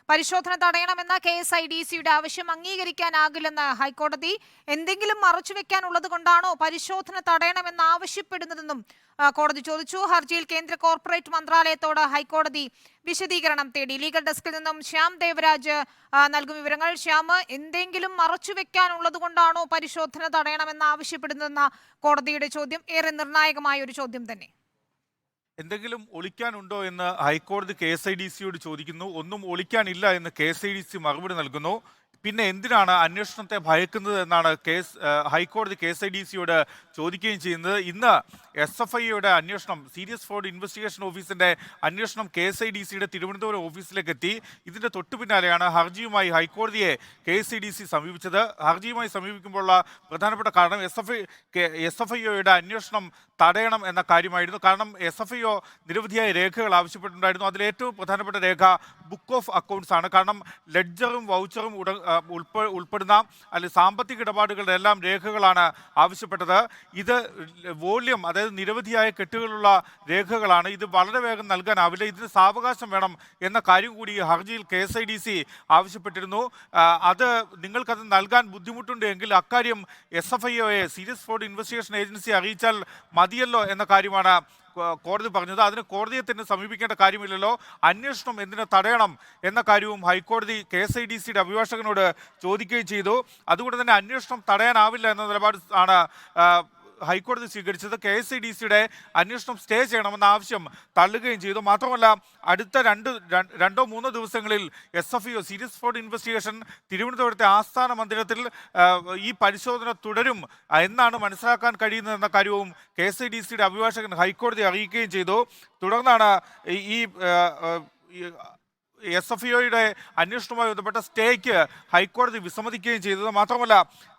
പരിശോധന തടയണമെന്ന KSIDCയുടെ ആവശ്യം അംഗീകരിക്കാനാകില്ലെന്ന് ഹൈക്കോടതി. എന്തെങ്കിലും മറച്ചുവെക്കാനുള്ളത് കൊണ്ടാണോ പരിശോധന തടയണമെന്ന് ആവശ്യപ്പെടുന്നതെന്നും കോടതി ചോദിച്ചു. ഹർജിയിൽ കേന്ദ്ര കോർപ്പറേറ്റ് മന്ത്രാലയത്തോട് ഹൈക്കോടതി വിശദീകരണം തേടി. ലീഗൽ ഡെസ്കിൽ നിന്നും ശ്യാം ദേവരാജ് നൽകും വിവരങ്ങൾ. ശ്യാം, എന്തെങ്കിലും മറച്ചുവെക്കാനുള്ളത് കൊണ്ടാണോ പരിശോധന തടയണമെന്ന് ആവശ്യപ്പെടുന്നതെന്ന കോടതിയുടെ ചോദ്യം ഏറെ നിർണായകമായ ഒരു ചോദ്യം തന്നെ. എന്തെങ്കിലും ഒളിക്കാനുണ്ടോ എന്ന് ഹൈക്കോടതി KSIDCയോട് ചോദിക്കുന്നു. ഒന്നും ഒളിക്കാനില്ല എന്ന് KSIDC മറുപടി നൽകുന്നു. പിന്നെ എന്തിനാണ് അന്വേഷണത്തെ ഭയക്കുന്നത് എന്നാണ് ഹൈക്കോടതി KSIDCയോട് ചോദിക്കുകയും ചെയ്യുന്നത്. ഇന്ന് SFIയുടെ അന്വേഷണം, സീരിയസ് ഫ്രോഡ് ഇൻവെസ്റ്റിഗേഷൻ ഓഫീസിന്റെ അന്വേഷണം KSIDCയുടെ തിരുവനന്തപുരം ഓഫീസിലേക്ക് എത്തി. ഇതിന്റെ തൊട്ടു പിന്നാലെയാണ് ഹർജിയുമായി ഹൈക്കോടതിയെ KSIDC സമീപിച്ചത്. ഹർജിയുമായി സമീപിക്കുമ്പോഴുള്ള പ്രധാനപ്പെട്ട കാരണം SFIയുടെ അന്വേഷണം തടയണം എന്ന കാര്യമായിരുന്നു. കാരണം SFIO നിരവധിയായ രേഖകൾ ആവശ്യപ്പെട്ടിട്ടുണ്ടായിരുന്നു. അതിലേറ്റവും പ്രധാനപ്പെട്ട രേഖ ബുക്ക് ഓഫ് അക്കൗണ്ട്സ് ആണ്. കാരണം ലെഡ്ജറും വൗച്ചറും ഉൾപ്പെടുന്ന അല്ലെങ്കിൽ സാമ്പത്തിക ഇടപാടുകളുടെ എല്ലാം രേഖകളാണ് ആവശ്യപ്പെട്ടത്. ഇത് വോള്യം, അതായത് നിരവധിയായ കെട്ടുകളുള്ള രേഖകളാണ്. ഇത് വളരെ വേഗം നൽകാനാവില്ല, ഇതിന് സാവകാശം വേണം എന്ന കാര്യം കൂടി ഹർജിയിൽ KSIDC ആവശ്യപ്പെട്ടിരുന്നു. അത് നിങ്ങൾക്കത് നൽകാൻ ബുദ്ധിമുട്ടുണ്ട് എങ്കിൽ അക്കാര്യം SFIOയെ, സീരിയസ് ഫ്രോഡ് ഇൻവെസ്റ്റിഗേഷൻ ഏജൻസി അറിയിച്ചാൽ മതിയല്ലോ എന്ന കാര്യമാണ് കോടതി പറഞ്ഞത്. അതിന് കോടതിയെ തന്നെ സമീപിക്കേണ്ട കാര്യമില്ലല്ലോ, അന്വേഷണം എന്തിനു തടയണം എന്ന കാര്യവും ഹൈക്കോടതി KSIDCയുടെ അഭിഭാഷകനോട് ചോദിക്കുകയും ചെയ്തു. അതുകൊണ്ട് തന്നെ അന്വേഷണം തടയാനാവില്ല എന്ന നിലപാട് ആണ് ഹൈക്കോടതി സ്വീകരിച്ചത്. KSIDCയുടെ അന്വേഷണം സ്റ്റേ ചെയ്യണമെന്ന ആവശ്യം തള്ളുകയും ചെയ്തു. മാത്രമല്ല, അടുത്ത രണ്ടോ മൂന്നോ ദിവസങ്ങളിൽ SFIO, സീരിയസ് ഫ്രോഡ് ഇൻവെസ്റ്റിഗേഷൻ തിരുവനന്തപുരത്തെ ആസ്ഥാന മന്ദിരത്തിൽ ഈ പരിശോധന തുടരും എന്നാണ് മനസ്സിലാക്കാൻ കഴിയുന്നതെന്ന കാര്യവും KSIDCയുടെ അഭിഭാഷകൻ ഹൈക്കോടതി അറിയിക്കുകയും ചെയ്തു. തുടർന്നാണ് ഈ SFIOയുടെ അന്വേഷണവുമായി ബന്ധപ്പെട്ട സ്റ്റേക്ക് ഹൈക്കോടതി വിസമ്മതിക്കുകയും ചെയ്തത്. മാത്രമല്ല,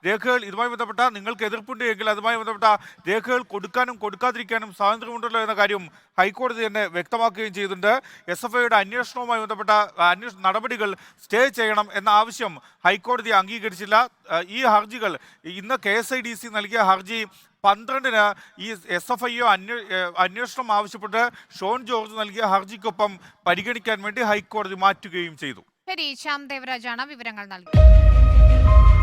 രേഖകൾ ഇതുമായി ബന്ധപ്പെട്ട നിങ്ങൾക്ക് എതിർപ്പുണ്ട് എങ്കിൽ അതുമായി ബന്ധപ്പെട്ട രേഖകൾ കൊടുക്കാനും കൊടുക്കാതിരിക്കാനും സ്വാതന്ത്ര്യമുണ്ടല്ലോ എന്ന കാര്യം ഹൈക്കോടതി തന്നെ വ്യക്തമാക്കുകയും ചെയ്തിട്ടുണ്ട്. SFIOയുടെ അന്വേഷണവുമായി ബന്ധപ്പെട്ട നടപടികൾ സ്റ്റേ ചെയ്യണം എന്ന ആവശ്യം ഹൈക്കോടതി അംഗീകരിച്ചില്ല. ഈ ഹർജികൾ, ഇന്ന് KSIDC നൽകിയ ഹർജി 12-ന് ഈ SFIO അന്വേഷണം ആവശ്യപ്പെട്ട് ഷോൺ ജോർജ് നൽകിയ ഹർജിക്കൊപ്പം പരിഗണിക്കാൻ വേണ്ടി ഹൈക്കോടതി മാറ്റുകയും ചെയ്തു. ശരി, ശ്യാം ദേവരാജാണ് വിവരങ്ങൾ നൽകിയത്.